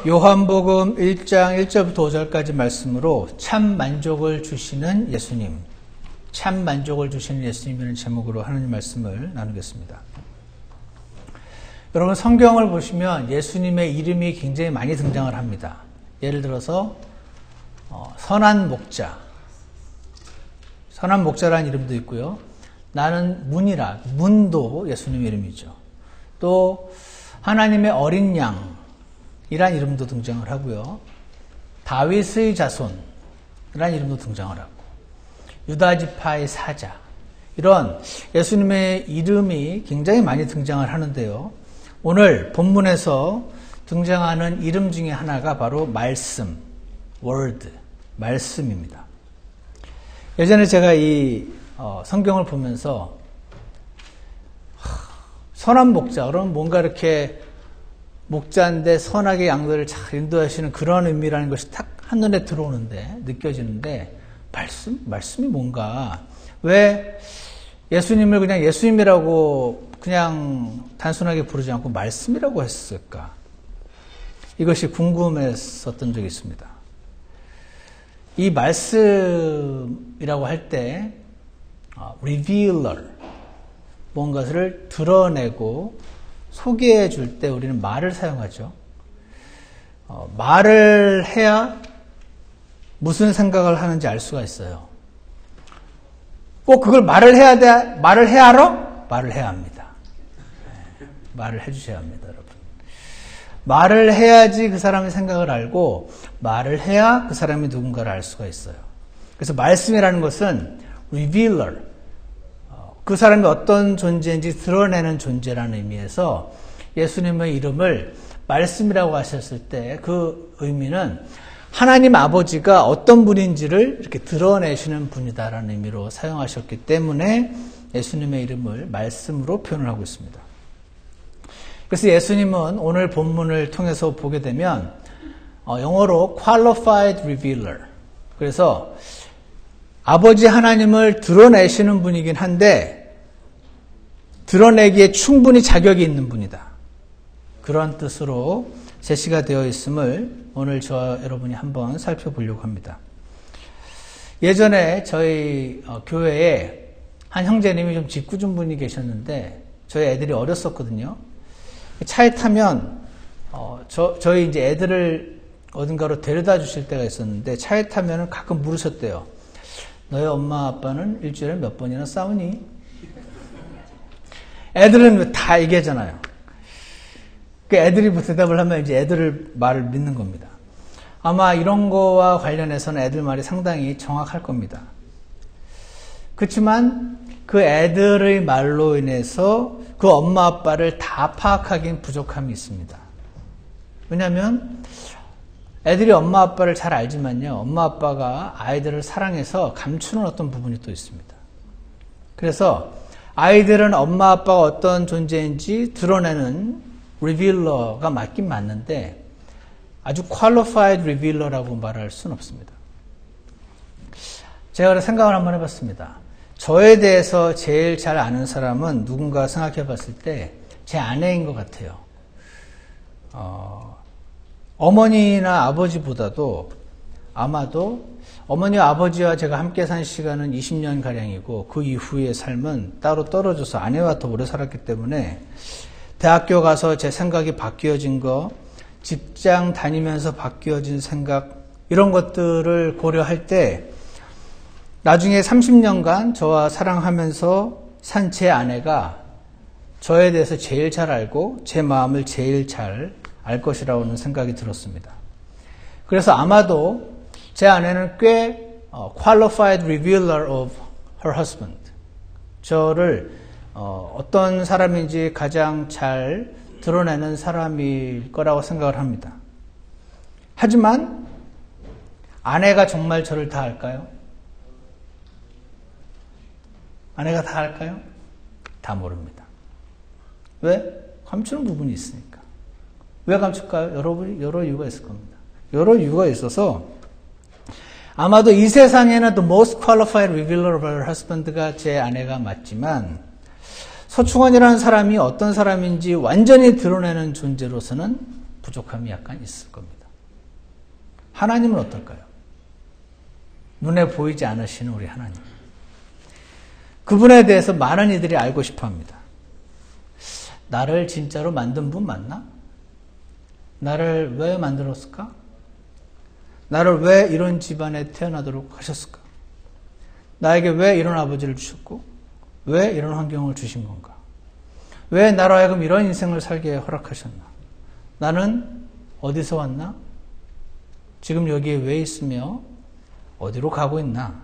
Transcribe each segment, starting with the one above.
요한복음 1장 1절부터 5절까지 말씀으로 참 만족을 주시는 예수님, 참 만족을 주시는 예수님이라는 제목으로 하나님 말씀을 나누겠습니다. 여러분, 성경을 보시면 예수님의 이름이 굉장히 많이 등장을 합니다. 예를 들어서 선한 목자, 선한 목자라는 이름도 있고요. 나는 문이라, 문도 예수님의 이름이죠. 또 하나님의 어린 양이란 이름도 등장을 하고요. 다윗의 자손이란 이름도 등장을 하고, 유다지파의 사자, 이런 예수님의 이름이 굉장히 많이 등장을 하는데요. 오늘 본문에서 등장하는 이름 중에 하나가 바로 말씀, word, 말씀입니다. 예전에 제가 이 성경을 보면서 선한 목자, 그러면 뭔가 이렇게 목자인데 선하게 양들을 잘 인도하시는 그런 의미라는 것이 딱 한눈에 들어오는데, 느껴지는데, 말씀이 뭔가, 왜 예수님을 그냥 예수님이라고 그냥 단순하게 부르지 않고 말씀이라고 했을까? 이것이 궁금했었던 적이 있습니다. 이 말씀이라고 할 때, revealer, 뭔가를 드러내고 소개해 줄 때 우리는 말을 사용하죠. 말을 해야 무슨 생각을 하는지 알 수가 있어요. 꼭 그걸 말을 해야 돼? 말을 해야 알아? 말을 해야 합니다. 말을 해주셔야 합니다, 여러분. 말을 해야지 그 사람의 생각을 알고, 말을 해야 그 사람이 누군가를 알 수가 있어요. 그래서 말씀이라는 것은 revealer, 그 사람이 어떤 존재인지 드러내는 존재라는 의미에서 예수님의 이름을 말씀이라고 하셨을 때 그 의미는 하나님 아버지가 어떤 분인지를 이렇게 드러내시는 분이다라는 의미로 사용하셨기 때문에 예수님의 이름을 말씀으로 표현을 하고 있습니다. 그래서 예수님은 오늘 본문을 통해서 보게 되면 영어로 qualified revealer, 그래서 아버지 하나님을 드러내시는 분이긴 한데 드러내기에 충분히 자격이 있는 분이다, 그런 뜻으로 제시가 되어 있음을 오늘 저와 여러분이 한번 살펴보려고 합니다. 예전에 저희 교회에 한 형제님이 좀 짓궂은 분이 계셨는데 저희 애들이 어렸었거든요. 차에 타면 저희 이제 애들을 어딘가로 데려다 주실 때가 있었는데 차에 타면은 가끔 물으셨대요. 너희 엄마 아빠는 일주일에 몇 번이나 싸우니? 애들은 다 얘기하잖아요. 그 애들이 뭐 대답을 하면 이제 애들 말을 믿는 겁니다. 아마 이런 거와 관련해서는 애들 말이 상당히 정확할 겁니다. 그렇지만 그 애들의 말로 인해서 그 엄마 아빠를 다 파악하기엔 부족함이 있습니다. 왜냐하면 애들이 엄마 아빠를 잘 알지만요, 엄마 아빠가 아이들을 사랑해서 감추는 어떤 부분이 또 있습니다. 그래서 아이들은 엄마 아빠가 어떤 존재인지 드러내는 리빌러가 맞긴 맞는데 아주 qualified revealer라고 말할 수는 없습니다. 제가 생각을 한번 해봤습니다. 저에 대해서 제일 잘 아는 사람은 누군가 생각해 봤을 때 제 아내인 것 같아요. 어머니나 아버지보다도 아마도 어머니와 아버지와 제가 함께 산 시간은 20년가량이고 그 이후의 삶은 따로 떨어져서 아내와 더 오래 살았기 때문에 대학교 가서 제 생각이 바뀌어진 거, 직장 다니면서 바뀌어진 생각, 이런 것들을 고려할 때 나중에 30년간 저와 사랑하면서 산 제 아내가 저에 대해서 제일 잘 알고 제 마음을 제일 잘 알 것이라고는 생각이 들었습니다. 그래서 아마도 제 아내는 꽤 qualified revealer of her husband, 저를 어떤 사람인지 가장 잘 드러내는 사람일 거라고 생각을 합니다. 하지만 아내가 정말 저를 다 알까요? 아내가 다 알까요? 다 모릅니다. 왜? 감추는 부분이 있으니까. 왜 감출까요? 여러 이유가 있을 겁니다. 여러 이유가 있어서 아마도 이 세상에는 the most qualified revealer of her husband가 제 아내가 맞지만 서충원이라는 사람이 어떤 사람인지 완전히 드러내는 존재로서는 부족함이 약간 있을 겁니다. 하나님은 어떨까요? 눈에 보이지 않으시는 우리 하나님. 그분에 대해서 많은 이들이 알고 싶어 합니다. 나를 진짜로 만든 분 맞나? 나를 왜 만들었을까? 나를 왜 이런 집안에 태어나도록 하셨을까? 나에게 왜 이런 아버지를 주셨고, 왜 이런 환경을 주신 건가? 왜 나로 하여금 이런 인생을 살게 허락하셨나? 나는 어디서 왔나? 지금 여기에 왜 있으며 어디로 가고 있나?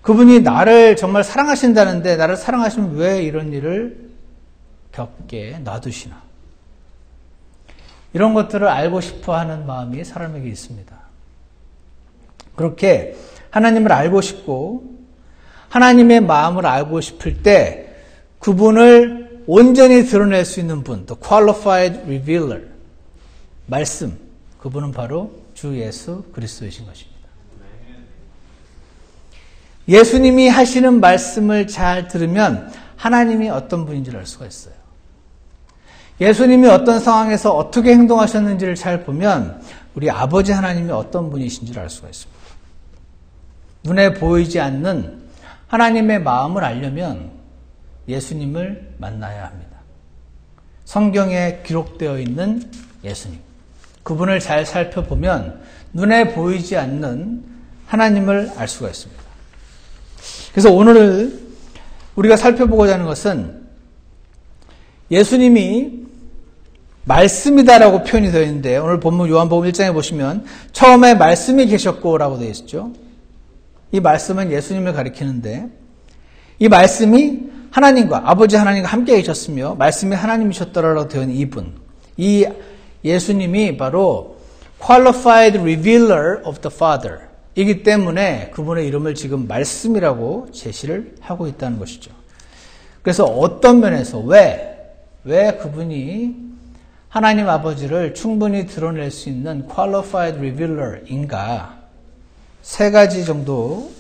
그분이 나를 정말 사랑하신다는데 나를 사랑하시면 왜 이런 일을 겪게 놔두시나? 이런 것들을 알고 싶어하는 마음이 사람에게 있습니다. 그렇게 하나님을 알고 싶고 하나님의 마음을 알고 싶을 때 그분을 온전히 드러낼 수 있는 분, the qualified revealer, 말씀, 그분은 바로 주 예수 그리스도이신 것입니다. 예수님이 하시는 말씀을 잘 들으면 하나님이 어떤 분인지를 알 수가 있어요. 예수님이 어떤 상황에서 어떻게 행동하셨는지를 잘 보면 우리 아버지 하나님이 어떤 분이신지를 알 수가 있습니다. 눈에 보이지 않는 하나님의 마음을 알려면 예수님을 만나야 합니다. 성경에 기록되어 있는 예수님. 그분을 잘 살펴보면 눈에 보이지 않는 하나님을 알 수가 있습니다. 그래서 오늘 우리가 살펴보고자 하는 것은 예수님이 말씀이다라고 표현이 되어 있는데 오늘 본문 요한복음 1장에 보시면 처음에 말씀이 계셨고 라고 되어 있죠. 이 말씀은 예수님을 가리키는데 이 말씀이 하나님과 아버지 하나님과 함께 계셨으며 말씀이 하나님이셨더라라고 되어 있는 이분, 이 예수님이 바로 qualified revealer of the Father 이기 때문에 그분의 이름을 지금 말씀이라고 제시를 하고 있다는 것이죠. 그래서 어떤 면에서 왜 그분이 하나님 아버지를 충분히 드러낼 수 있는 qualified revealer인가 세 가지 정도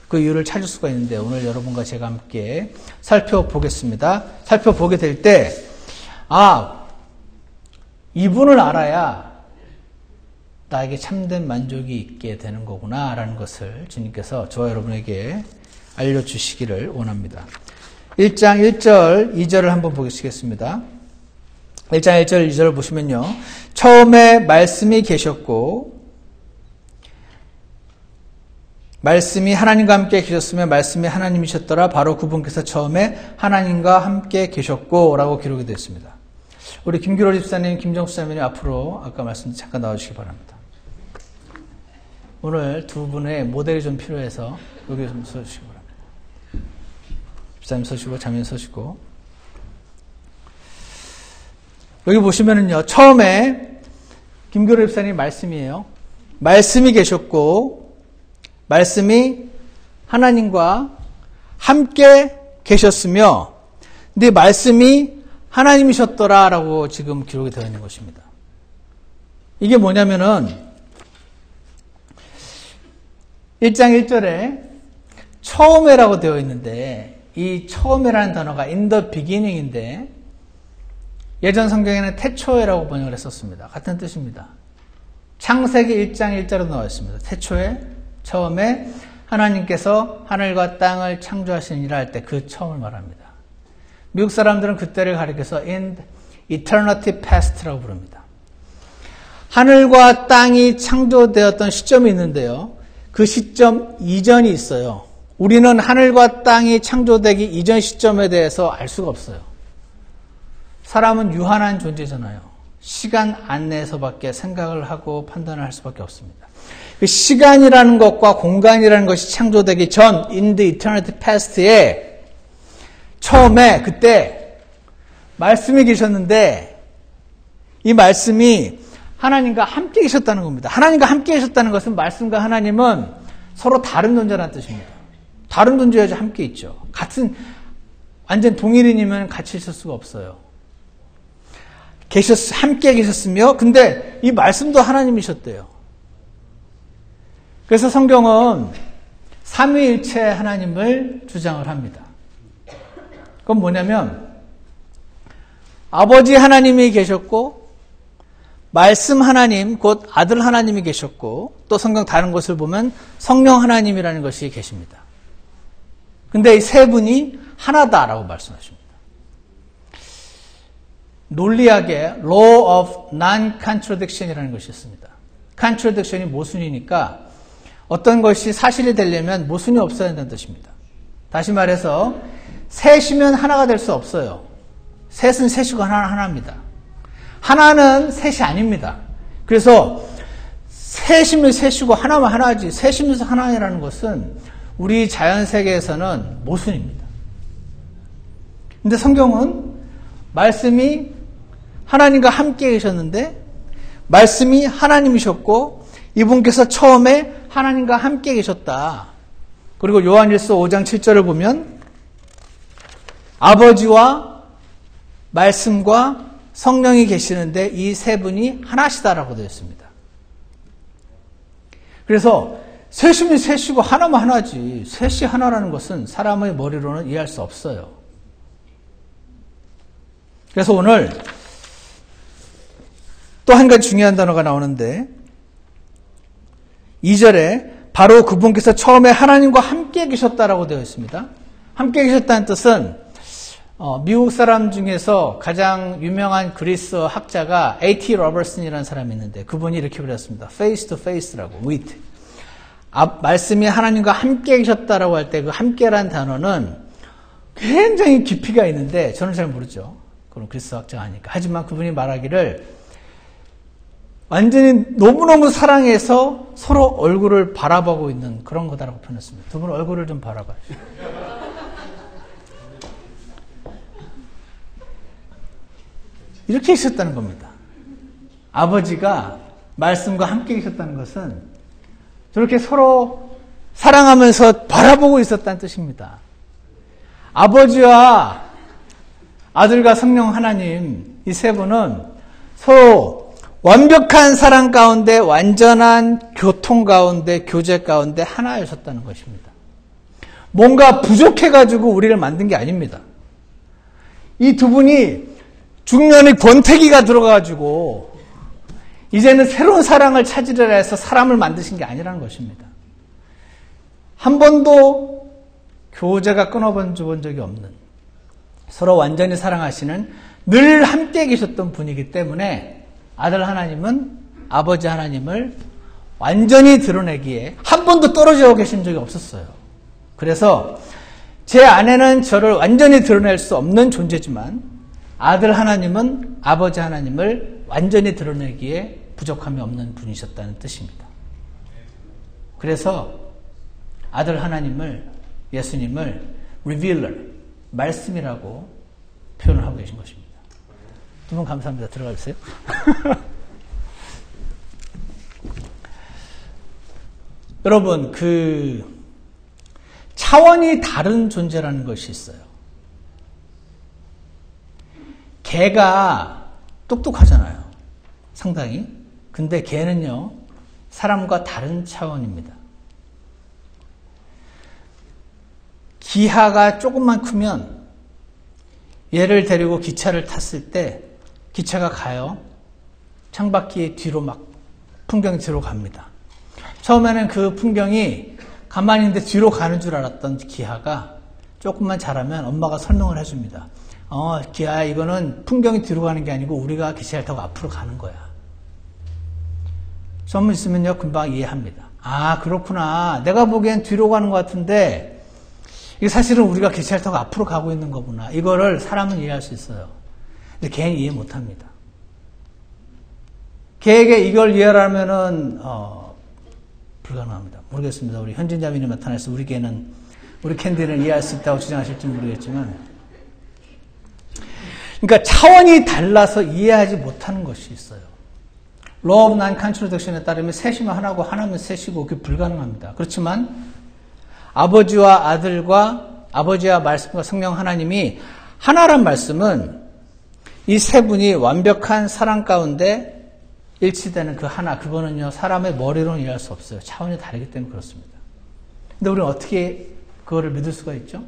그 이유를 찾을 수가 있는데 오늘 여러분과 제가 함께 살펴보겠습니다. 살펴보게 될 때 이분을 알아야 나에게 참된 만족이 있게 되는 거구나 라는 것을 주님께서 저와 여러분에게 알려주시기를 원합니다. 1장 1절 2절을 한번 보시겠습니다. 1장 1절 2절을 보시면요. 처음에 말씀이 계셨고 말씀이 하나님과 함께 계셨으며 말씀이 하나님이셨더라. 바로 그분께서 처음에 하나님과 함께 계셨고 라고 기록이 되어 있습니다. 우리 김규로 집사님, 김정수 사님이 앞으로 아까 말씀 잠깐 나와주시기 바랍니다. 오늘 두 분의 모델이 좀 필요해서 여기 좀 서주시기 바랍니다. 집사님 서시고 자매님 서시고 여기 보시면은요 처음에 김규로 집사님 말씀이에요. 말씀이 계셨고 말씀이 하나님과 함께 계셨으며 근데 말씀이 하나님이셨더라라고 지금 기록이 되어 있는 것입니다. 이게 뭐냐면은 1장 1절에 처음에라고 되어 있는데 이 처음에라는 단어가 in the beginning인데 예전 성경에는 태초에라고 번역을 했었습니다. 같은 뜻입니다. 창세기 1장 1절에 나와 있습니다. 태초에 처음에 하나님께서 하늘과 땅을 창조하시니라 할 때 그 처음을 말합니다. 미국 사람들은 그때를 가리켜서 in eternity past라고 부릅니다. 하늘과 땅이 창조되었던 시점이 있는데요. 그 시점 이전이 있어요. 우리는 하늘과 땅이 창조되기 이전 시점에 대해서 알 수가 없어요. 사람은 유한한 존재잖아요. 시간 안내에서밖에 생각을 하고 판단을 할 수밖에 없습니다. 그 시간이라는 것과 공간이라는 것이 창조되기 전 in the eternity past에 처음에 그때 말씀이 계셨는데 이 말씀이 하나님과 함께 계셨다는 겁니다. 하나님과 함께 계셨다는 것은 말씀과 하나님은 서로 다른 존재라는 뜻입니다. 다른 존재여야지 함께 있죠. 같은 완전 동일인이면 같이 있을 수가 없어요. 함께 계셨으며 근데 이 말씀도 하나님이셨대요. 그래서 성경은 삼위일체 하나님을 주장을 합니다. 그건 뭐냐면 아버지 하나님이 계셨고 말씀 하나님, 곧 아들 하나님이 계셨고, 또 성경 다른 곳을 보면 성령 하나님이라는 것이 계십니다. 근데 이 세 분이 하나다라고 말씀하십니다. 논리학에 Law of Non-Contradiction이라는 것이 있습니다. Contradiction이 모순이니까 어떤 것이 사실이 되려면 모순이 없어야 한다는 뜻입니다. 다시 말해서 셋이면 하나가 될 수 없어요. 셋은 셋이고 하나는 하나입니다. 하나는 셋이 아닙니다. 그래서 셋이면 셋이고 하나면 하나지, 셋이면서 하나라는 것은 우리 자연 세계에서는 모순입니다. 근데 성경은 말씀이 하나님과 함께 계셨는데 말씀이 하나님이셨고 이분께서 처음에 하나님과 함께 계셨다. 그리고 요한일서 5장 7절을 보면 아버지와 말씀과 성령이 계시는데 이 세 분이 하나시다라고 되어 있습니다. 그래서 셋이면 셋이고 하나면 하나지, 셋이 하나라는 것은 사람의 머리로는 이해할 수 없어요. 그래서 오늘 또 한 가지 중요한 단어가 나오는데 2절에 바로 그분께서 처음에 하나님과 함께 계셨다라고 되어 있습니다. 함께 계셨다는 뜻은 미국 사람 중에서 가장 유명한 그리스 학자가 A.T. 로버슨이라는 사람이 있는데 그분이 이렇게 그렸습니다. face to face라고, with. 말씀이 하나님과 함께 계셨다라고 할 때 그 함께라는 단어는 굉장히 깊이가 있는데 저는 잘 모르죠. 그럼 그리스 학자가 아니까. 하지만 그분이 말하기를 완전히 너무너무 사랑해서 서로 얼굴을 바라보고 있는 그런 거다라고 표현했습니다. 두 분 얼굴을 좀 바라봐요. 이렇게 있었다는 겁니다. 아버지가 말씀과 함께 계셨다는 것은 저렇게 서로 사랑하면서 바라보고 있었다는 뜻입니다. 아버지와 아들과 성령 하나님 이 세 분은 서로 완벽한 사랑 가운데 완전한 교통 가운데 교제 가운데 하나였었다는 것입니다. 뭔가 부족해가지고 우리를 만든 게 아닙니다. 이 두 분이 중년의 권태기가 들어가지고 이제는 새로운 사랑을 찾으려 해서 사람을 만드신 게 아니라는 것입니다. 한 번도 교제가 끊어본 적이 없는 서로 완전히 사랑하시는 늘 함께 계셨던 분이기 때문에 아들 하나님은 아버지 하나님을 완전히 드러내기에 한 번도 떨어져 계신 적이 없었어요. 그래서 제 아내는 저를 완전히 드러낼 수 없는 존재지만 아들 하나님은 아버지 하나님을 완전히 드러내기에 부족함이 없는 분이셨다는 뜻입니다. 그래서 아들 하나님을, 예수님을 revealer, 말씀이라고 표현을 하고 계신 것입니다. 두 분 감사합니다. 들어가 주세요. 여러분, 차원이 다른 존재라는 것이 있어요. 개가 똑똑하잖아요. 상당히. 근데 개는요, 사람과 다른 차원입니다. 기하가 조금만 크면 얘를 데리고 기차를 탔을 때 기차가 가요. 창밖이 뒤로 막 풍경이 뒤로 갑니다. 처음에는 그 풍경이 가만히 있는데 뒤로 가는 줄 알았던 기하가 조금만 자라면 엄마가 설명을 해줍니다. 기하야, 이거는 풍경이 뒤로 가는 게 아니고 우리가 기차를 타고 앞으로 가는 거야. 좀 있으면요, 금방 이해합니다. 아, 그렇구나. 내가 보기엔 뒤로 가는 것 같은데 이게 사실은 우리가 기차를 타고 앞으로 가고 있는 거구나. 이거를 사람은 이해할 수 있어요. 근데 개는 이해 못합니다. 개에게 이걸 이해하려면은 불가능합니다. 모르겠습니다. 우리 현진자매님 나타나서 우리 캔디는 이해할 수 있다고 주장하실지 모르겠지만, 그러니까 차원이 달라서 이해하지 못하는 것이 있어요. Law of Non-Contradiction에 따르면 셋이면 하나고 하나면 셋이고 그게 불가능합니다. 그렇지만 아버지와 아들과 아버지와 말씀과 성령 하나님이 하나란 말씀은 이 세 분이 완벽한 사랑 가운데 일치되는 그 하나, 그거는요, 사람의 머리로는 이해할 수 없어요. 차원이 다르기 때문에 그렇습니다. 근데 우리는 어떻게 그거를 믿을 수가 있죠?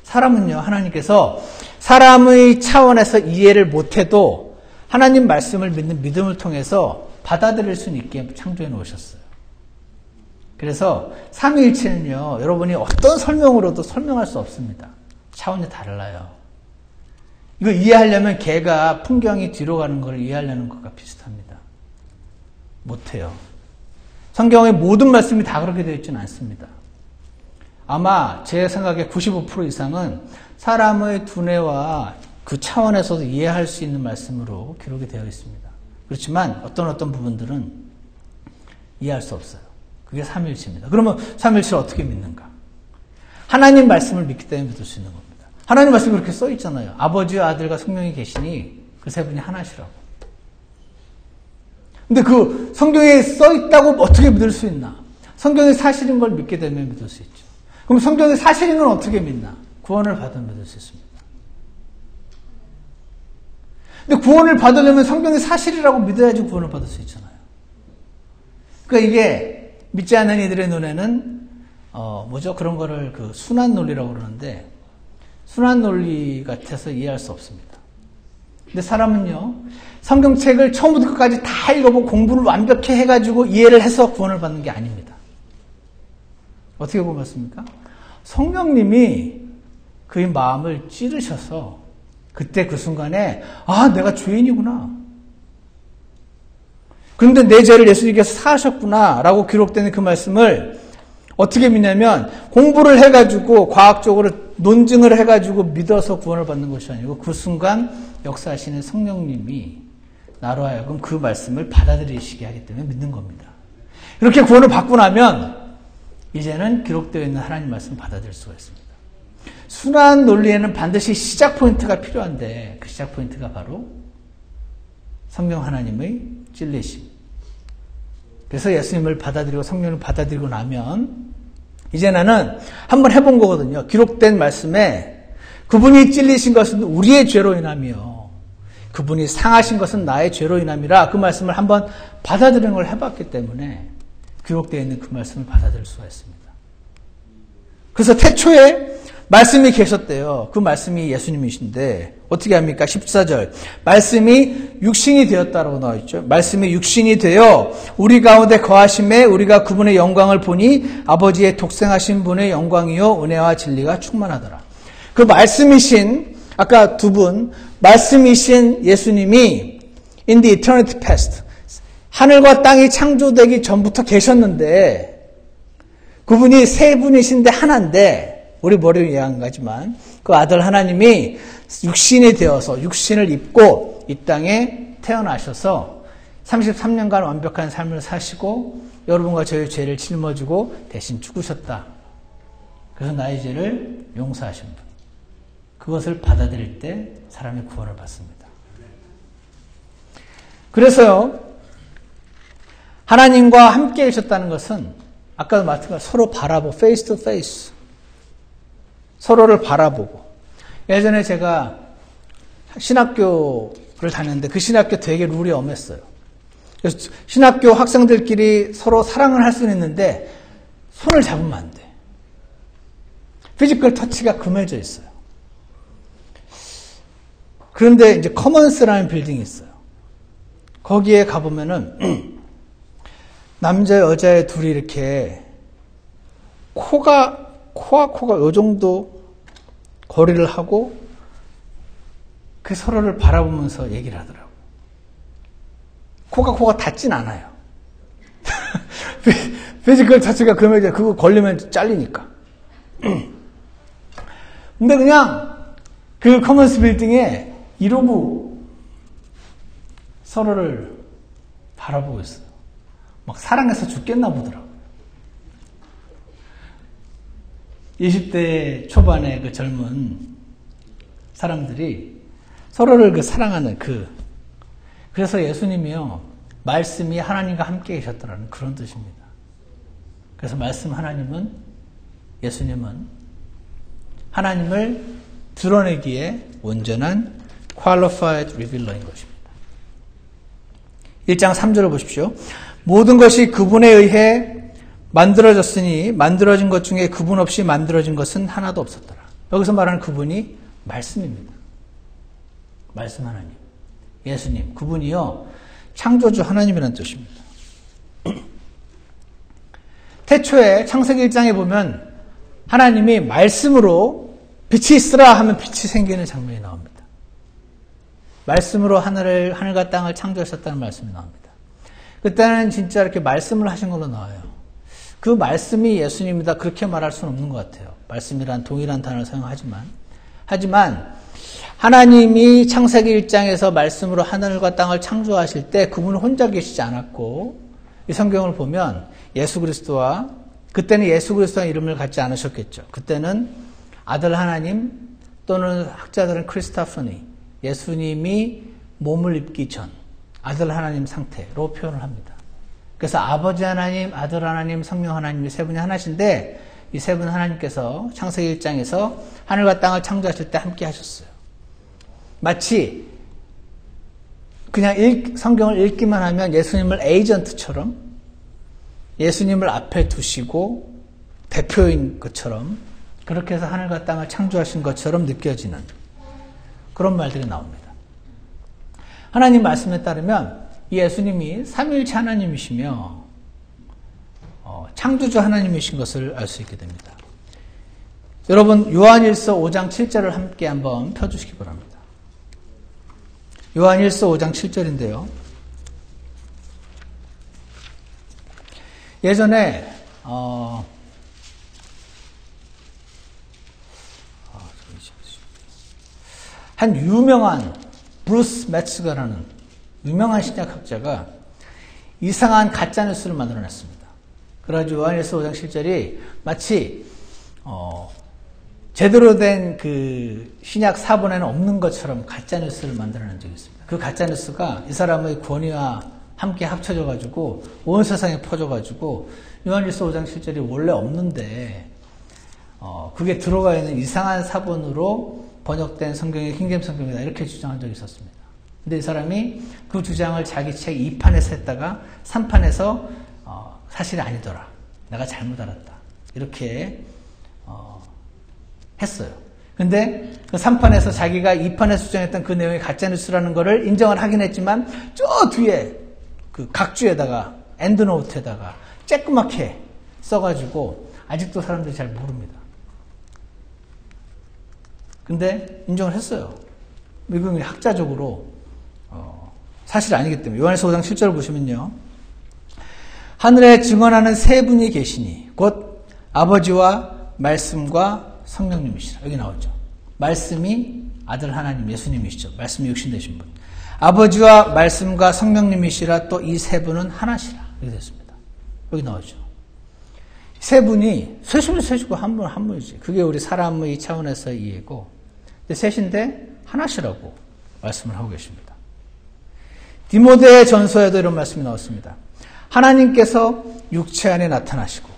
사람은요, 하나님께서 사람의 차원에서 이해를 못해도 하나님 말씀을 믿는 믿음을 통해서 받아들일 수 있게 창조해 놓으셨어요. 그래서 삼위일체는요, 여러분이 어떤 설명으로도 설명할 수 없습니다. 차원이 달라요. 이거 이해하려면 개가 풍경이 뒤로 가는 걸 이해하려는 것과 비슷합니다. 못해요. 성경의 모든 말씀이 다 그렇게 되어 있지는 않습니다. 아마 제 생각에 95% 이상은 사람의 두뇌와 그 차원에서도 이해할 수 있는 말씀으로 기록이 되어 있습니다. 그렇지만 어떤 부분들은 이해할 수 없어요. 그게 삼위일체입니다. 그러면 삼위일체를 어떻게 믿는가? 하나님 말씀을 믿기 때문에 믿을 수 있는 겁니다. 하나님 말씀이 그렇게 써 있잖아요. 아버지와 아들과 성령이 계시니 그 세 분이 하나시라고. 근데 그 성경에 써 있다고 어떻게 믿을 수 있나? 성경이 사실인 걸 믿게 되면 믿을 수 있죠. 그럼 성경이 사실인 건 어떻게 믿나? 구원을 받으면 믿을 수 있습니다. 근데 구원을 받으려면 성경이 사실이라고 믿어야지 구원을 받을 수 있잖아요. 그러니까 이게 믿지 않는 이들의 눈에는 그런 거를 그 순환 논리라고 그러는데 순환 논리 같아서 이해할 수 없습니다. 근데 사람은요, 성경책을 처음부터 끝까지 다 읽어보고 공부를 완벽히 해가지고 이해를 해서 구원을 받는 게 아닙니다. 어떻게 구원 받습니까? 성령님이 그의 마음을 찌르셔서 그때 그 순간에 내가 죄인이구나. 그런데 내 죄를 예수님께서 사하셨구나 라고 기록되는 그 말씀을 어떻게 믿냐면 공부를 해가지고 과학적으로 논증을 해가지고 믿어서 구원을 받는 것이 아니고 그 순간 역사하시는 성령님이 나로 하여금 그 말씀을 받아들이시게 하기 때문에 믿는 겁니다. 이렇게 구원을 받고 나면 이제는 기록되어 있는 하나님 말씀을 받아들일 수가 있습니다. 순환 논리에는 반드시 시작 포인트가 필요한데 그 시작 포인트가 바로 성령 하나님의 찔리심. 그래서 예수님을 받아들이고 성령을 받아들이고 나면 이제 나는 한번 해본 거거든요. 기록된 말씀에 그분이 찔리신 것은 우리의 죄로 인함이요. 그분이 상하신 것은 나의 죄로 인함이라 그 말씀을 한번 받아들이는 걸 해봤기 때문에 기록되어 있는 그 말씀을 받아들일 수가 있습니다. 그래서 태초에 말씀이 계셨대요. 그 말씀이 예수님이신데 어떻게 합니까? 14절 말씀이 육신이 되었다라고 나와 있죠. 말씀이 육신이 되어 우리 가운데 거하심에 우리가 그분의 영광을 보니 아버지의 독생하신 분의 영광이요 은혜와 진리가 충만하더라. 그 말씀이신 아까 두 분 말씀이신 예수님이 in the eternity past 하늘과 땅이 창조되기 전부터 계셨는데 그분이 세 분이신데 하나인데 우리 머리로 이해한 거지만 그 아들 하나님이 육신이 되어서 육신을 입고 이 땅에 태어나셔서 33년간 완벽한 삶을 사시고 여러분과 저의 죄를 짊어지고 대신 죽으셨다. 그래서 나의 죄를 용서하신 분. 그것을 받아들일 때 사람이 구원을 받습니다. 그래서요. 하나님과 함께 계셨다는 것은 아까도 말했지만 서로 바라보고 face to face 서로를 바라보고 예전에 제가 신학교를 다녔는데 그 신학교 되게 룰이 엄했어요. 그래서 신학교 학생들끼리 서로 사랑을 할 수는 있는데 손을 잡으면 안 돼. 피지컬 터치가 금해져 있어요. 그런데 이제 커먼스라는 빌딩이 있어요. 거기에 가보면은 남자 여자의 둘이 이렇게 코와 코가 요 정도 거리를 하고 그 서로를 바라보면서 얘기를 하더라고요. 코가 닿진 않아요. 피지컬 터치가 금해져 그거 걸리면 잘리니까. 근데 그냥 그 커먼스 빌딩에 이러고 서로를 바라보고 있어요. 막 사랑해서 죽겠나 보더라고요. 20대 초반의 그 젊은 사람들이 서로를 그 사랑하는 그래서 예수님이요, 말씀이 하나님과 함께 계셨더라는 그런 뜻입니다. 그래서 말씀 하나님은, 예수님은 하나님을 드러내기에 온전한 qualified revealer인 것입니다. 1장 3절을 보십시오. 모든 것이 그분에 의해 만들어졌으니 만들어진 것 중에 그분 없이 만들어진 것은 하나도 없었더라. 여기서 말하는 그분이 말씀입니다. 말씀 하나님. 예수님. 그분이요, 창조주 하나님이라는 뜻입니다. 태초에 창세기 1장에 보면 하나님이 말씀으로 빛이 있으라 하면 빛이 생기는 장면이 나옵니다. 말씀으로 하늘과 땅을 창조하셨다는 말씀이 나옵니다. 그때는 진짜 이렇게 말씀을 하신 걸로 나와요. 그 말씀이 예수님이다 그렇게 말할 수는 없는 것 같아요. 말씀이란 동일한 단어를 하지만 하나님이 창세기 1장에서 말씀으로 하늘과 땅을 창조하실 때 그분은 혼자 계시지 않았고, 이 성경을 보면 예수 그리스도와, 그때는 예수 그리스도라는 이름을 갖지 않으셨겠죠. 그때는 아들 하나님, 또는 학자들은 크리스토퍼니, 예수님이 몸을 입기 전 아들 하나님 상태로 표현을 합니다. 그래서 아버지 하나님, 아들 하나님, 성령 하나님이 세 분이 하나신데, 이 세 분 하나님께서 창세기 1장에서 하늘과 땅을 창조하실 때 함께 하셨어요. 마치 그냥 성경을 읽기만 하면 예수님을 에이전트처럼, 예수님을 앞에 두시고 대표인 것처럼, 그렇게 해서 하늘과 땅을 창조하신 것처럼 느껴지는 그런 말들이 나옵니다. 하나님 말씀에 따르면 이 예수님이 삼위일체 하나님이시며 창조주 하나님이신 것을 알 수 있게 됩니다. 여러분, 요한일서 5장 7절을 함께 한번 펴주시기 바랍니다. 요한일서 5장 7절인데요. 예전에 한 유명한 브루스 매츠거라는 유명한 신약학자가 이상한 가짜뉴스를 만들어냈습니다. 그래가지고 요한일서 5장 7절이 마치 제대로 된 그 신약 사본에는 없는 것처럼 가짜뉴스를 만들어낸 적이 있습니다. 그 가짜뉴스가 이 사람의 권위와 함께 합쳐져가지고 온 세상에 퍼져가지고 요한일서 5장 7절이 원래 없는데 그게 들어가 있는 이상한 사본으로 번역된 성경이 킹제임스 성경이다 이렇게 주장한 적이 있었습니다. 근데 이 사람이 그 주장을 자기 책 2판에서 했다가 3판에서 사실이 아니더라, 내가 잘못 알았다 이렇게 했어요. 근데 그 3판에서 자기가 2판에서 주장했던 그 내용이 가짜뉴스라는 거를 인정을 하긴 했지만 저 뒤에 그 각주에다가 엔드노트에다가 쬐끄맣게 써가지고 아직도 사람들이 잘 모릅니다. 근데 인정을 했어요. 이건 학자적으로 사실이 아니기 때문에. 요한일서 5장 7절을 보시면요, 하늘에 증언하는 세 분이 계시니 곧 아버지와 말씀과 성령님이시라. 여기 나오죠. 말씀이 아들 하나님 예수님이시죠. 말씀이 육신되신 분. 아버지와 말씀과 성령님이시라. 또 이 세 분은 하나시라. 이렇게 됐습니다. 여기 나오죠. 세 분이 셋이고 한 분 한 분이지. 그게 우리 사람의 차원에서 이해고, 근데 셋인데 하나시라고 말씀을 하고 계십니다. 디모데 전서에도 이런 말씀이 나왔습니다. 하나님께서 육체 안에 나타나시고,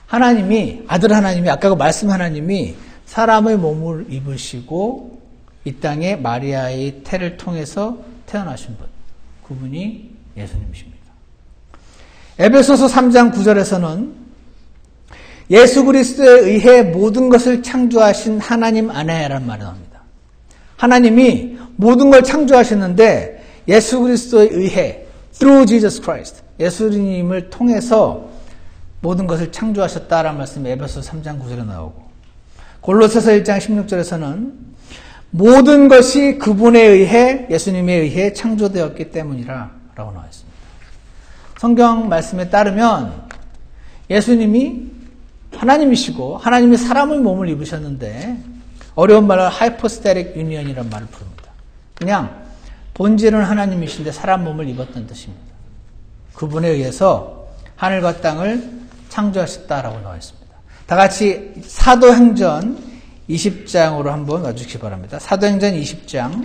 하나님이, 아들 하나님이, 아까 그 말씀 하나님이 사람의 몸을 입으시고 이 땅에 마리아의 태를 통해서 태어나신 분, 그분이 예수님이십니다. 에베소서 3장 9절에서는 예수 그리스도에 의해 모든 것을 창조하신 하나님 안에라는 말이 나옵니다. 하나님이 모든 걸 창조하셨는데 예수 그리스도에 의해, through Jesus Christ, 예수님을 통해서 모든 것을 창조하셨다라는 말씀이 에베소서 3장 9절에 나오고, 골로새서 1장 16절에서는 모든 것이 그분에 의해, 예수님에 의해 창조되었기 때문이라 라고 나와 있습니다. 성경 말씀에 따르면 예수님이 하나님이시고 하나님이 사람의 몸을 입으셨는데, 어려운 말로 하이포스테릭 유니언이라는 말을 부릅니다. 그냥 본질은 하나님이신데 사람 몸을 입었던 뜻입니다. 그분에 의해서 하늘과 땅을 창조하셨다라고 나와 있습니다. 다 같이 사도행전 20장으로 한번 와주시기 바랍니다. 사도행전 20장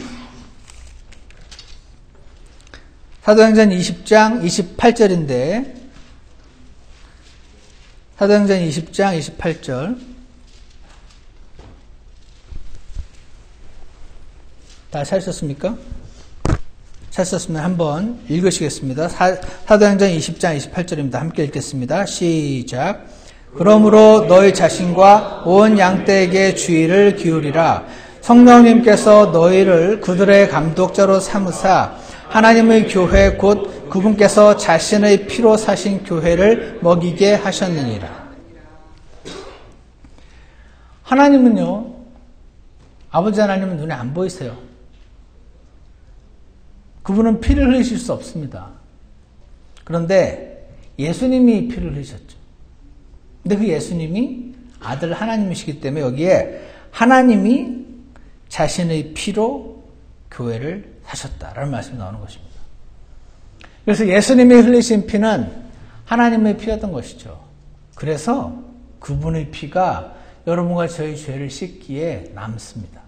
28절인데, 사도행전 20장 28절 다 찾으셨습니까? 찾으셨으면 한번 읽으시겠습니다. 사도행전 20장 28절입니다. 함께 읽겠습니다. 시작. 그러므로 너희 자신과 온 양떼에게 주의를 기울이라. 성령님께서 너희를 그들의 감독자로 삼으사 하나님의 교회 곧 그분께서 자신의 피로 사신 교회를 먹이게 하셨느니라. 하나님은요, 아버지 하나님은 눈에 안 보이세요. 그분은 피를 흘리실 수 없습니다. 그런데 예수님이 피를 흘리셨죠. 근데 그 예수님이 아들 하나님이시기 때문에 여기에 하나님이 자신의 피로 교회를 사셨다라는 말씀이 나오는 것입니다. 그래서 예수님이 흘리신 피는 하나님의 피였던 것이죠. 그래서 그분의 피가 여러분과 저희 죄를 씻기에 남습니다.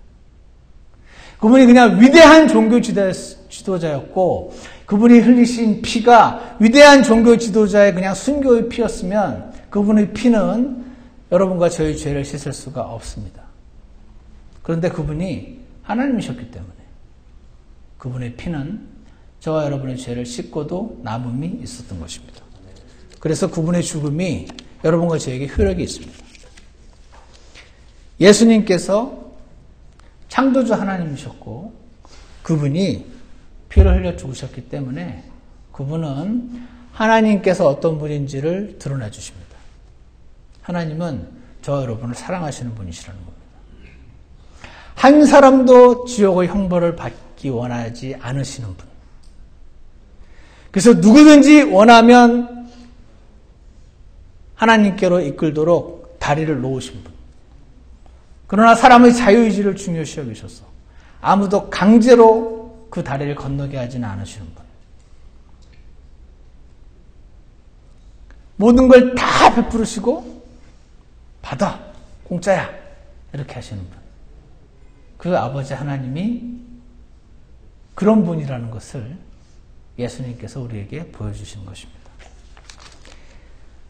그분이 그냥 위대한 종교 지도자였고 그분이 흘리신 피가 위대한 종교 지도자의 그냥 순교의 피였으면 그분의 피는 여러분과 저희 죄를 씻을 수가 없습니다. 그런데 그분이 하나님이셨기 때문에 그분의 피는 저와 여러분의 죄를 씻고도 남음이 있었던 것입니다. 그래서 그분의 죽음이 여러분과 저에게 효력이 있습니다. 예수님께서 창조주 하나님이셨고 그분이 피를 흘려 죽으셨기 때문에 그분은 하나님께서 어떤 분인지를 드러내 주십니다. 하나님은 저와 여러분을 사랑하시는 분이시라는 겁니다. 한 사람도 지옥의 형벌을 받기 원하지 않으시는 분. 그래서 누구든지 원하면 하나님께로 이끌도록 다리를 놓으신 분. 그러나 사람의 자유의지를 중요시 여기셔서 아무도 강제로 그 다리를 건너게 하지는 않으시는 분. 모든 걸 다 베푸시고 받아, 공짜야 이렇게 하시는 분. 그 아버지 하나님이 그런 분이라는 것을 예수님께서 우리에게 보여주시는 것입니다.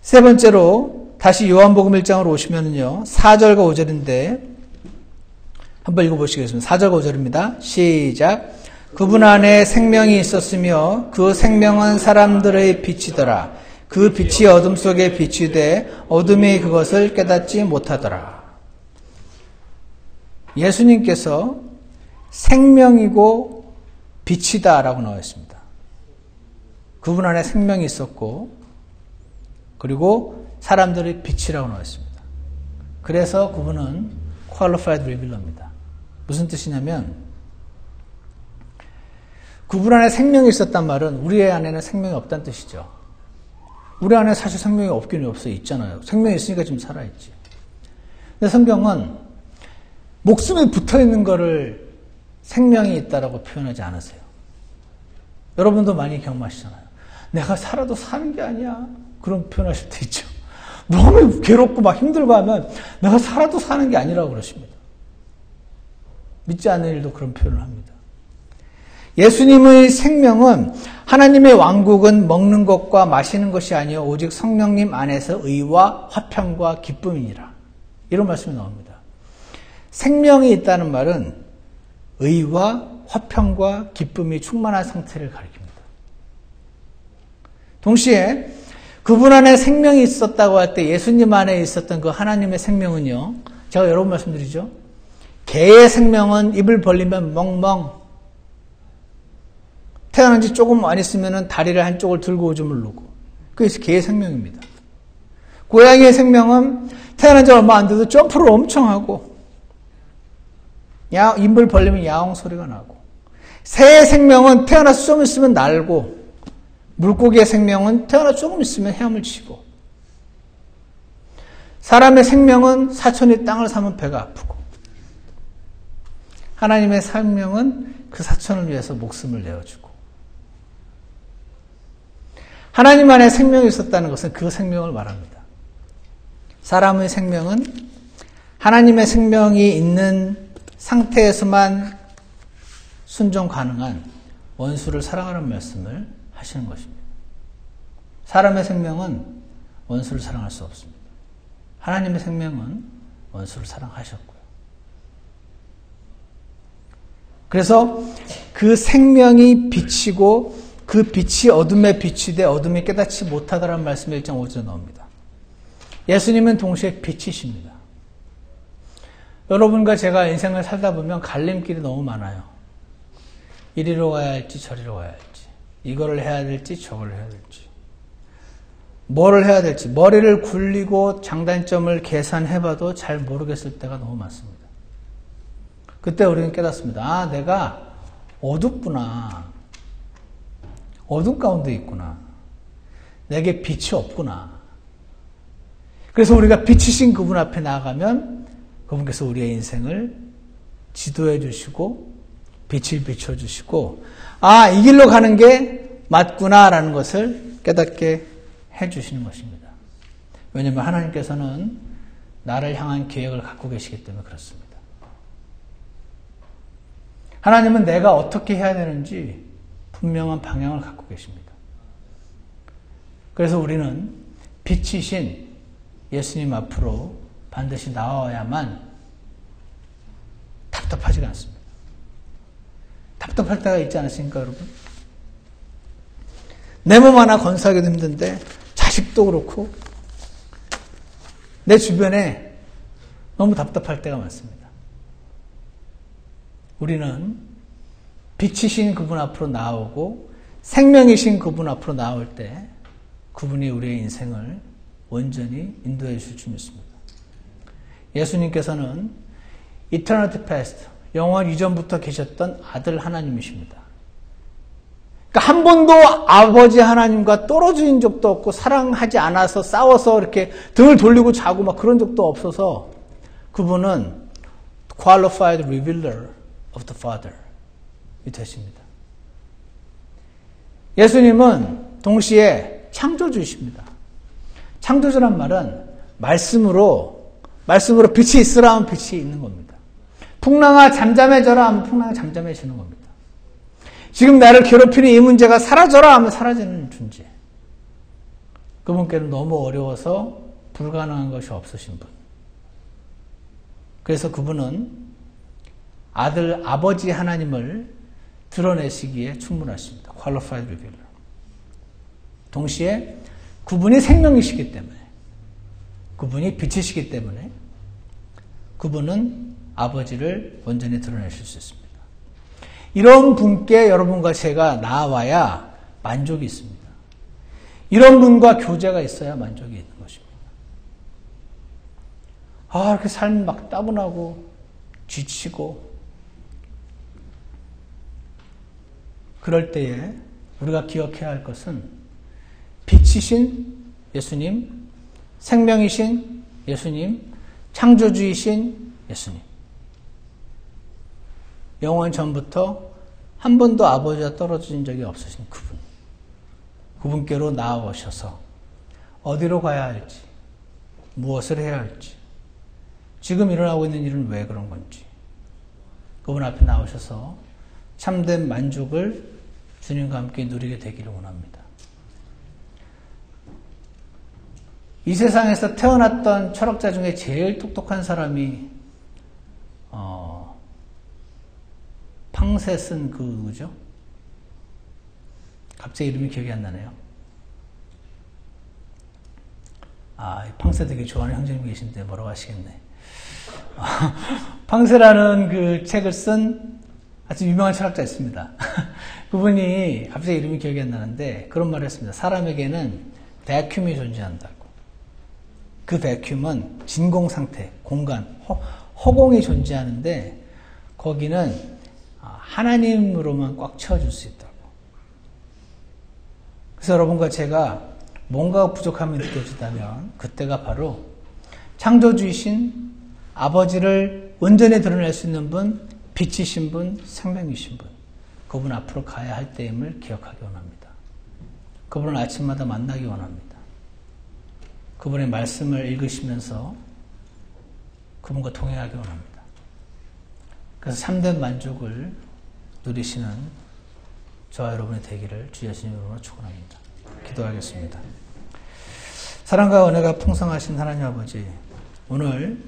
세 번째로 다시 요한복음 1장으로 오시면은요 4절과 5절인데 한번 읽어보시겠습니다. 4절과 5절입니다. 시작. 그분 안에 생명이 있었으며 그 생명은 사람들의 빛이더라. 그 빛이 어둠 속에 비추되 어둠이 그것을 깨닫지 못하더라. 예수님께서 생명이고 빛이다라고 나와 있습니다. 그분 안에 생명이 있었고 그리고 사람들의 빛이라고 나와 있습니다. 그래서 그분은 qualified revealer입니다. 무슨 뜻이냐면 그분 안에 생명이 있었단 말은 우리 안에는 생명이 없다는 뜻이죠. 우리 안에 사실 생명이 없긴 없어요. 있잖아요. 생명이 있으니까 지금 살아있지. 근데 성경은 목숨에 붙어있는 거를 생명이 있다라고 표현하지 않으세요. 여러분도 많이 경험하시잖아요. 내가 살아도 사는 게 아니야. 그런 표현하실 때 있죠. 너무 괴롭고 막 힘들고 하면 내가 살아도 사는 게 아니라고 그러십니다. 믿지 않는 일도 그런 표현을 합니다. 예수님의 생명은 하나님의 왕국은 먹는 것과 마시는 것이 아니요 오직 성령님 안에서 의와 화평과 기쁨이니라. 이런 말씀이 나옵니다. 생명이 있다는 말은 의와 화평과 기쁨이 충만한 상태를 가리킵니다. 동시에 그분 안에 생명이 있었다고 할 때 예수님 안에 있었던 그 하나님의 생명은요. 제가 여러 번 말씀드리죠. 개의 생명은 입을 벌리면 멍멍. 태어난 지 조금 안 있으면 다리를 한쪽을 들고 오줌을 누고. 그게 개의 생명입니다. 고양이의 생명은 태어난 지 얼마 안 돼도 점프를 엄청 하고 입을 벌리면 야옹 소리가 나고 새의 생명은 태어나서 좀 있으면 날고 물고기의 생명은 태어나 조금 있으면 헤엄을 치고 사람의 생명은 사촌이 땅을 사면 배가 아프고 하나님의 생명은 그 사촌을 위해서 목숨을 내어주고 하나님 안에 생명이 있었다는 것은 그 생명을 말합니다. 사람의 생명은 하나님의 생명이 있는 상태에서만 순종 가능한 원수를 사랑하는 말씀을 하시는 것입니다. 사람의 생명은 원수를 사랑할 수 없습니다. 하나님의 생명은 원수를 사랑하셨고요. 그래서 그 생명이 빛이고 그 빛이 어둠에 비치되 어둠이 깨닫지 못하다라는 말씀이 1장 5절에 나옵니다. 예수님은 동시에 빛이십니다. 여러분과 제가 인생을 살다 보면 갈림길이 너무 많아요. 이리로 가야 할지 저리로 가야 할지, 이거를 해야 될지 저걸 해야 될지, 뭐를 해야 될지 머리를 굴리고 장단점을 계산해봐도 잘 모르겠을 때가 너무 많습니다. 그때 우리는 깨닫습니다. 아, 내가 어둡구나. 어둠 가운데 있구나. 내게 빛이 없구나. 그래서 우리가 빛이신 그분 앞에 나아가면 그분께서 우리의 인생을 지도해 주시고 빛을 비춰주시고, 아, 이 길로 가는 게 맞구나라는 것을 깨닫게 해주시는 것입니다. 왜냐하면 하나님께서는 나를 향한 계획을 갖고 계시기 때문에 그렇습니다. 하나님은 내가 어떻게 해야 되는지 분명한 방향을 갖고 계십니다. 그래서 우리는 빛이신 예수님 앞으로 반드시 나와야만 답답하지가 않습니다. 답답할 때가 있지 않으십니까, 여러분? 내 몸 하나 건사하기도 힘든데 자식도 그렇고 내 주변에 너무 답답할 때가 많습니다. 우리는 빛이신 그분 앞으로 나오고 생명이신 그분 앞으로 나올 때 그분이 우리의 인생을 온전히 인도해 주실 줄 믿습니다. 예수님께서는 Eternity Past, 영원 이전부터 계셨던 아들 하나님이십니다. 그러니까 한 번도 아버지 하나님과 떨어진 적도 없고 사랑하지 않아서 싸워서 이렇게 등을 돌리고 자고 막 그런 적도 없어서 그분은 Qualified Revealer of the Father 이 되십니다. 예수님은 동시에 창조주이십니다. 창조주란 말은 말씀으로 빛이 있으라 하면 빛이 있는 겁니다. 풍랑아 잠잠해져라 하면 풍랑이 잠잠해지는 겁니다. 지금 나를 괴롭히는 이 문제가 사라져라 하면 사라지는 존재. 그분께는 너무 어려워서 불가능한 것이 없으신 분. 그래서 그분은 아버지 하나님을 드러내시기에 충분하십니다. Qualified Revealer. 동시에 그분이 생명이시기 때문에, 그분이 빛이시기 때문에 그분은 아버지를 온전히 드러내실 수 있습니다. 이런 분께 여러분과 제가 나와야 만족이 있습니다. 이런 분과 교제가 있어야 만족이 있는 것입니다. 아, 이렇게 삶이 막 따분하고 지치고 그럴 때에 우리가 기억해야 할 것은 빛이신 예수님, 생명이신 예수님, 창조주이신 예수님. 영원 전부터 한 번도 아버지와 떨어진 적이 없으신 그분. 그분께로 나아오셔서 어디로 가야 할지, 무엇을 해야 할지, 지금 일어나고 있는 일은 왜 그런 건지 그분 앞에 나오셔서 참된 만족을 주님과 함께 누리게 되기를 원합니다. 이 세상에서 태어났던 철학자 중에 제일 똑똑한 사람이 팡세 쓴 그 누구죠? 갑자기 이름이 기억이 안 나네요. 아, 팡세 되게 좋아하는 형제님 계신데 뭐라고 하시겠네. 팡세라는 그 책을 쓴 아주 유명한 철학자 있습니다. 그분이 갑자기 이름이 기억이 안 나는데 그런 말을 했습니다. 사람에게는 베큐움이 존재한다고. 그 베큐움은 진공 상태, 공간, 허공이 존재하는데 거기는 하나님으로만 꽉 채워줄 수 있다고. 그래서 여러분과 제가 뭔가 부족함이 느껴지다면 그때가 바로 창조주이신 아버지를 온전히 드러낼 수 있는 분, 빛이신 분, 생명이신 분, 그분 앞으로 가야 할 때임을 기억하기 원합니다. 그분을 아침마다 만나기 원합니다. 그분의 말씀을 읽으시면서 그분과 동행하기 원합니다. 그래서 참된 만족을 누리시는 저와 여러분의 되기를 주 예수님으로 축원합니다. 기도하겠습니다. 사랑과 은혜가 풍성하신 하나님 아버지, 오늘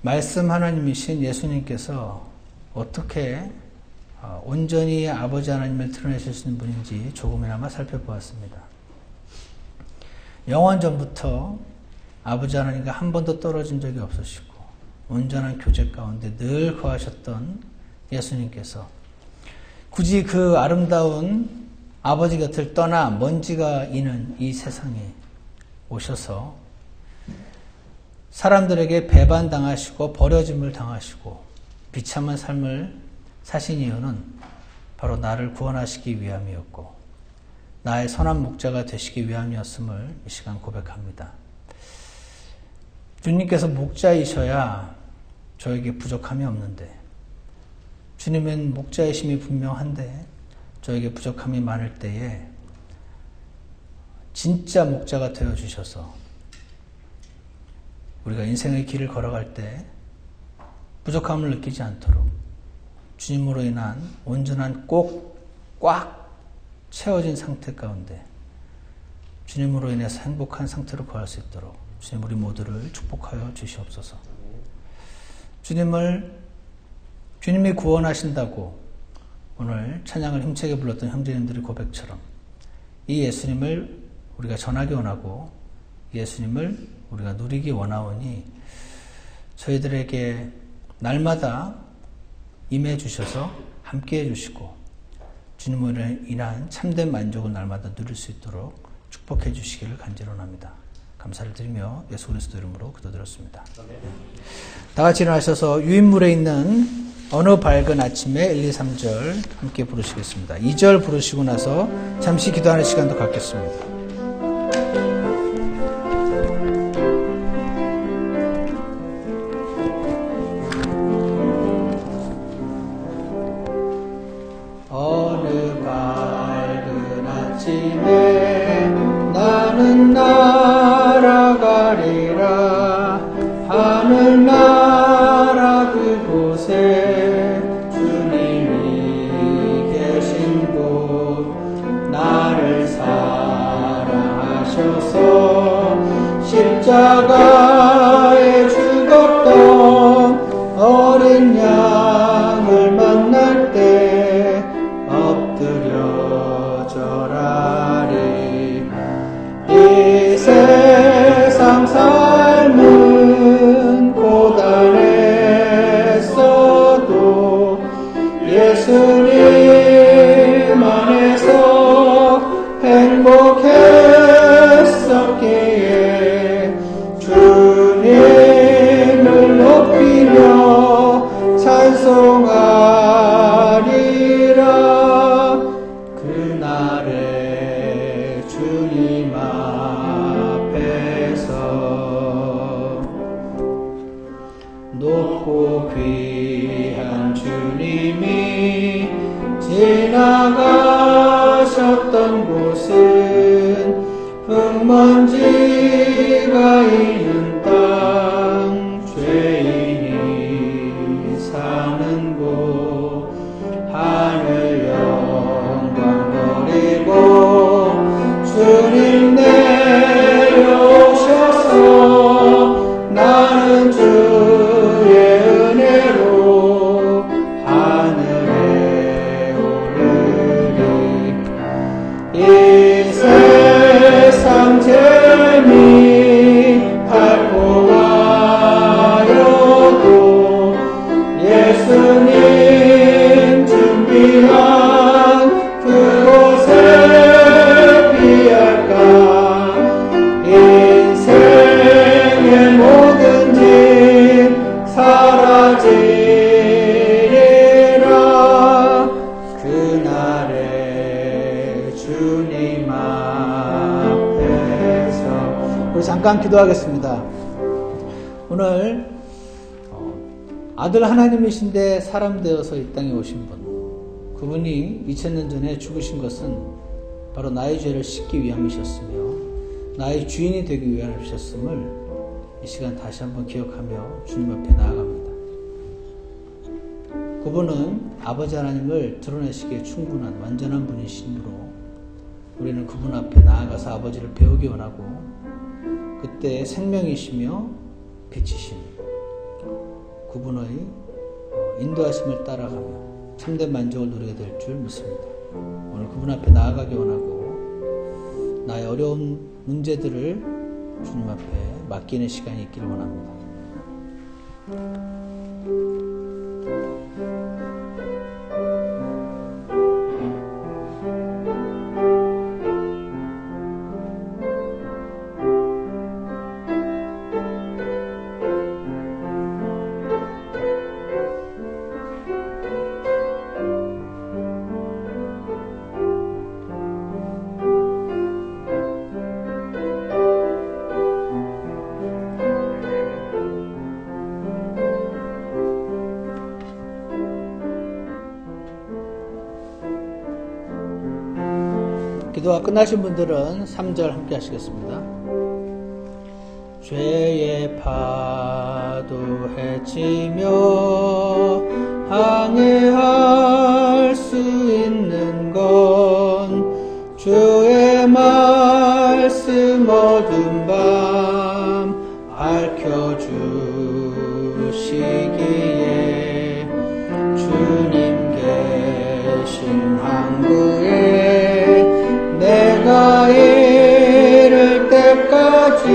말씀 하나님이신 예수님께서 어떻게 온전히 아버지 하나님을 드러내실 수 있는 분인지 조금이나마 살펴보았습니다. 영원 전부터 아버지 하나님과 한 번도 떨어진 적이 없으시고 온전한 교제 가운데 늘 거하셨던 예수님께서 굳이 그 아름다운 아버지 곁을 떠나 먼지가 있는 이 세상에 오셔서 사람들에게 배반당하시고 버려짐을 당하시고 비참한 삶을 사신 이유는 바로 나를 구원하시기 위함이었고 나의 선한 목자가 되시기 위함이었음을 이 시간 고백합니다. 주님께서 목자이셔야 저에게 부족함이 없는데 주님은 목자이심이 분명한데 저에게 부족함이 많을 때에 진짜 목자가 되어주셔서 우리가 인생의 길을 걸어갈 때 부족함을 느끼지 않도록 주님으로 인한 온전한 꽉 채워진 상태 가운데 주님으로 인해서 행복한 상태로 거할 수 있도록 주님 우리 모두를 축복하여 주시옵소서. 주님이 구원하신다고 오늘 찬양을 힘차게 불렀던 형제님들의 고백처럼 이 예수님을 우리가 전하기 원하고 예수님을 우리가 누리기 원하오니 저희들에게 날마다 임해 주셔서 함께 해 주시고 주님으로 인한 참된 만족을 날마다 누릴 수 있도록 축복해 주시기를 간절원합니다. 감사를 드리며 예수 그리스도 이름으로 기도드렸습니다. 다 같이 일어나셔서 유인물에 있는 어느 밝은 아침에 1, 2, 3절 함께 부르시겠습니다. 2절 부르시고 나서 잠시 기도하는 시간도 갖겠습니다. 어느 밝은 아침에 나는 날아가리라 하늘나라 그곳에 주님이 계신 곳 나를 사랑하셔서 십자가에 죽었던 어린 양을 만날 때 엎드려 절하리. 이 세상 삶은 고단했어도 예수님 안에서 행복했었기에 주님을 높이며 찬송하리라. 그날에 주님 앞에서 높고 귀한 주님이 지나가셨던 곳은 흙먼지가 있는 땅 죄인이 사는 곳 하늘 영광 버리고 주님 내려오셔서 나는 주의 은혜로 하늘에 오르리. 이 세상 재미 밟고 가려도 예수님 준비한 그곳에 피할까. 인생의 모든 짐 사라지리라. 그날에 주님 앞에서. 우리 잠깐 기도하겠습니다. 오늘 아들 하나님이신데 사람 되어서 이 땅에 오신 분, 그분이 2000년 전에 죽으신 것은 바로 나의 죄를 씻기 위함이셨으며 나의 주인이 되기 위함이셨음을 이 시간 다시 한번 기억하며 주님 앞에 나아갑니다. 그분은 아버지 하나님을 드러내시기에 충분한 완전한 분이시므로 우리는 그분 앞에 나아가서 아버지를 배우기 원하고 그때 생명이시며 빛이시며 그분의 인도하심을 따라가며 참된 만족을 누리게 될 줄 믿습니다. 오늘 그분 앞에 나아가기 원하고 나의 어려운 문제들을 주님 앞에 맡기는 시간이 있기를 원합니다. 기도가 끝나신 분들은 3절 함께 하시겠습니다. 죄의 파도 헤치며 항해할 수 있는 건 주의 말씀 어두운 밤 밝혀주시기에 주님 계신 항구에 내가 이를 때까지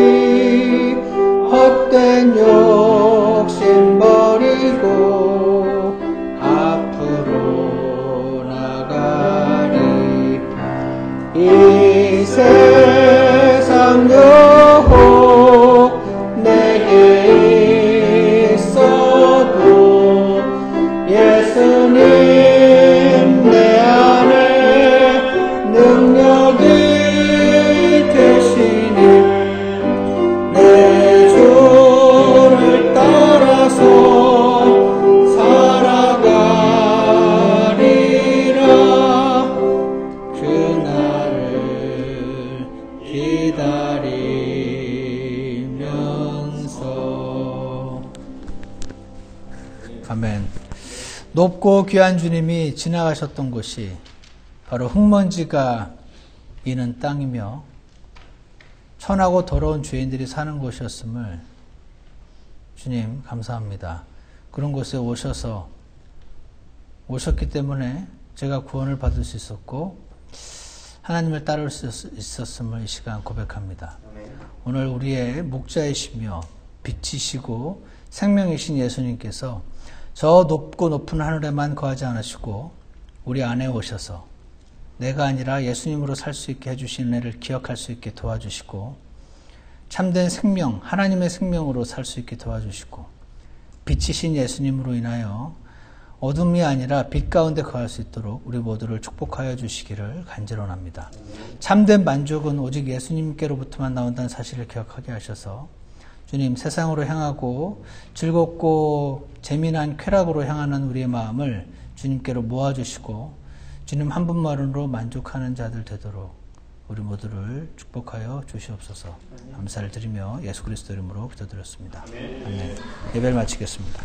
헛된 욕심 버리고 앞으로 나가리. 이 세상 유혹 내게 있어도 예수님 내 안에 능력이 되시니 내 주를 따라서 살아가리라. 그날을 기다리면서. 아멘. 높고 귀한 주님이 지나가셨던 곳이 바로 흙먼지가 있는 땅이며 천하고 더러운 죄인들이 사는 곳이었음을 주님 감사합니다. 그런 곳에 오셨기 때문에 제가 구원을 받을 수 있었고 하나님을 따를 수 있었음을 이 시간 고백합니다. 오늘 우리의 목자이시며 빛이시고 생명이신 예수님께서 저 높고 높은 하늘에만 거하지 않으시고 우리 안에 오셔서 내가 아니라 예수님으로 살 수 있게 해주신 은혜를 기억할 수 있게 도와주시고 참된 생명, 하나님의 생명으로 살 수 있게 도와주시고 빛이신 예수님으로 인하여 어둠이 아니라 빛 가운데 거할 수 있도록 우리 모두를 축복하여 주시기를 간절원합니다. 참된 만족은 오직 예수님께로부터만 나온다는 사실을 기억하게 하셔서 주님, 세상으로 향하고 즐겁고 재미난 쾌락으로 향하는 우리의 마음을 주님께로 모아주시고 주님 한 분만으로 만족하는 자들 되도록 우리 모두를 축복하여 주시옵소서. 감사를 드리며 예수 그리스도 이름으로 기도드렸습니다. 아멘. 예배를 마치겠습니다.